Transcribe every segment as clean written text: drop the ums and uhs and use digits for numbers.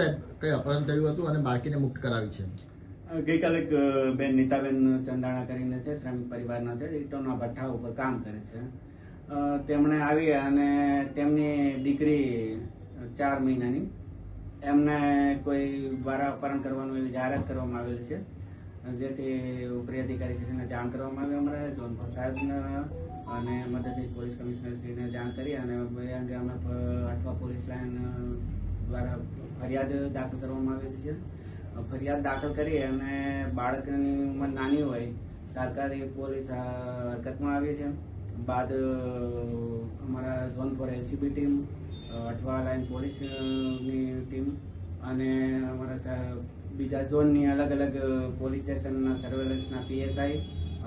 સાહેબ કઈ અપહરણ થયું હતું અને બાળકીને મુક્ત કરાવી છે? ગઈકાલે એક બેન નીતાબેન ચંદાણા કરીને છે, શ્રમિક પરિવારના છે, ઈંટોના ભઠ્ઠા ઉપર કામ કરે છે. તેમણે આવી અને તેમની દીકરી 4 મહિનાની એમને કોઈ દ્વારા અપહરણ કરવાનું એવી જાહેરાત કરવામાં આવેલી છે, જેથી ઉપરી અધિકારી શ્રીને જાણ કરવામાં આવી. અમારા જોનપુર સાહેબને અને મદદનીશ પોલીસ કમિશનર શ્રીને જાણ કરી અને એ અંગે અમે અઠવા પોલીસ લાઇન દ્વારા ફરિયાદ દાખલ કરવામાં આવેલી છે. ફરિયાદ દાખલ કરી અને બાળકની ઉંમર નાની હોય તાત્કાલિક પોલીસ હરકતમાં આવી છે. બાદ અમારા zone 4 LCB team, Athwa line પોલીસની ટીમ અને અમારા બીજા ઝોનની અલગ અલગ પોલીસ સ્ટેશનના સર્વેલન્સના PSI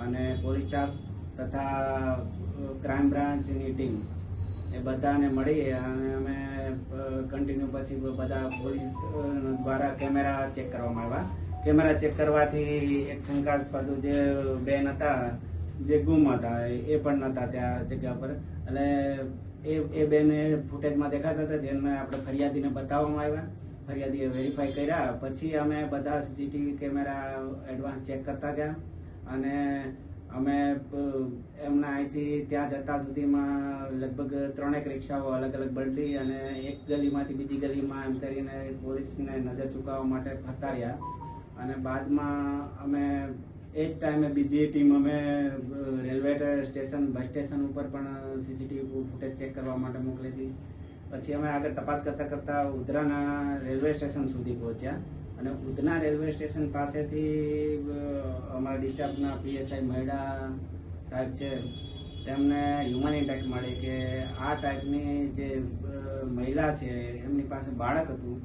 અને પોલીસ સ્ટાફ તથા ક્રાઇમ બ્રાન્ચની ટીમ એ બધાને મળી અને અમે કન્ટિન્યુ પછી બધા પોલીસ દ્વારા કેમેરા ચેક કરવામાં આવ્યા. કેમેરા ચેક કરવાથી એક શંકાસ્પદ જે બેન હતા જે ગુમ હતા એ પણ નહોતા ત્યાં જગ્યા પર, એટલે એ બેન ફૂટેજમાં દેખાતા હતા, જેને આપણે ફરિયાદીને બતાવવામાં આવ્યા. ફરિયાદીએ વેરીફાઈ કર્યા પછી અમે બધા CCTV કેમેરા એડવાન્સ ચેક કરતા ગયા અને અમે એમના અહીંથી ત્યાં જતા સુધીમાં લગભગ 3 રિક્ષાઓ અલગ અલગ બદલી અને એક ગલીમાંથી બીજી ગલીમાં એમ કરીને પોલીસને નજર ચૂકવવા માટે ફરતા રહ્યા. અને બાદમાં અમે એ જ ટાઈમે બીજી ટીમ અમે રેલવે સ્ટેશન, બસ સ્ટેશન ઉપર પણ CCTV ફૂટેજ ચેક કરવા માટે મોકલી હતી. પછી અમે આગળ તપાસ કરતા કરતા ઉધનાના રેલવે સ્ટેશન સુધી પહોંચ્યા અને ઉધના રેલવે સ્ટેશન પાસેથી અમારા ડિસ્ટ્રિક્ટના PSI મહિડા સાહેબ છે, તેમને હ્યુમન ઇન્ટેક્ટ મળી કે આ ટાઈપની જે મહિલા છે એમની પાસે બાળક હતું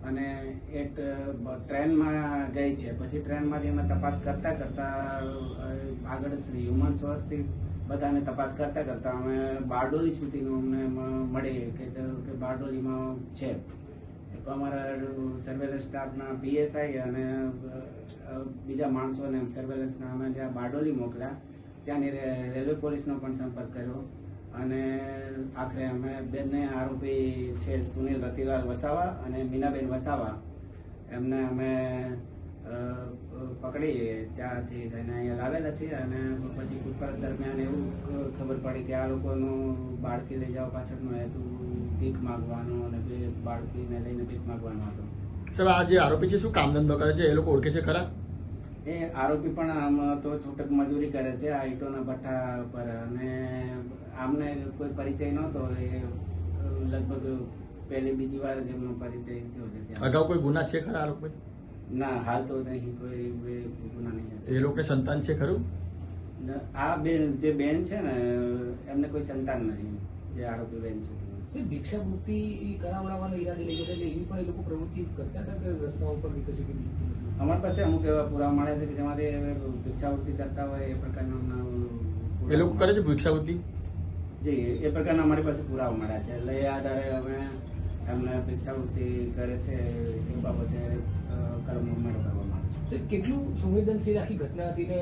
અને એક ટ્રેનમાં ગઈ છે. પછી ટ્રેનમાંથી અમે તપાસ કરતા કરતા આગળ શ્રી હ્યુમન સોર્સથી બધાને તપાસ કરતા કરતા અમે બારડોલી સુધીનું અમને મળી કે બારડોલીમાં છે. અમારા સર્વેલન્સ સ્ટાફના PSI અને બીજા માણસોને સર્વેલન્સના અમે ત્યાં બારડોલી મોકલ્યા. ત્યાંની રેલવે પોલીસનો પણ સંપર્ક કર્યો અને આખરે અમે બંને આરોપી છે સુનિલ રતિલાલ વસાવા અને મીનાબેન વસાવા એમને અમે પકડી ત્યાંથી થઈને અહીંયા લાવેલા છીએ. અને પછી પૂછપરછ દરમિયાન એવું ખબર પડી કે આ લોકોનું બાળકી લઈ જવા પાછળનો હેતુ ભીખ માગવાનો અને બાળકીને લઈને ભીખ માગવાનો હતો. સાહેબ, આ જે આરોપી છે શું કામ ધંધો કરે છે? એ લોકો ઓળખે છે ખરા? એ આરોપી પણ આમ તો છૂટક મજૂરી કરે છે આ ઈંટોના ભઠ્ઠા પર અને આમને કોઈ પરિચય નહોતો. એ લગભગ બીજી વાર જ એમનો પરિચય થયો છે. અગાઉ કોઈ ગુના છે ખરા આરોપી? ના, હાલ તો નહીં, કોઈ ગુના નહીં. એ લોકો સંતાન છે ખરું? આ બેન જે બેન છે ને એમને કોઈ સંતાન નહીં, જે આરોપી બેન છે. ભિક્ષાવૃત્તિ કરાવડાવવાનો ઈરાદે લઈ જતા એટલે એવી પણ એ લોકો પ્રવૃત્તિ કરતા હતા કે રસ્તા ઉપર કશી કે અમારી પાસે અમુક એવા પુરાવા મળે છે કે જેમાંથી ભિક્ષાવૃત્તિ કરતા હોય એ પ્રકારના એ લોકો કરે છે ભિક્ષાવૃત્તિ? જી, એ પ્રકારના અમારી પાસે પુરાવા મળ્યા છે, એટલે એ આધારે અમે એમને ભિક્ષાવૃત્તિ કરે છે એ બાબતે કલમ ઉમેરો કરવામાં આવે છે. કેટલું સંવેદનશીલ આખી ઘટના હતી ને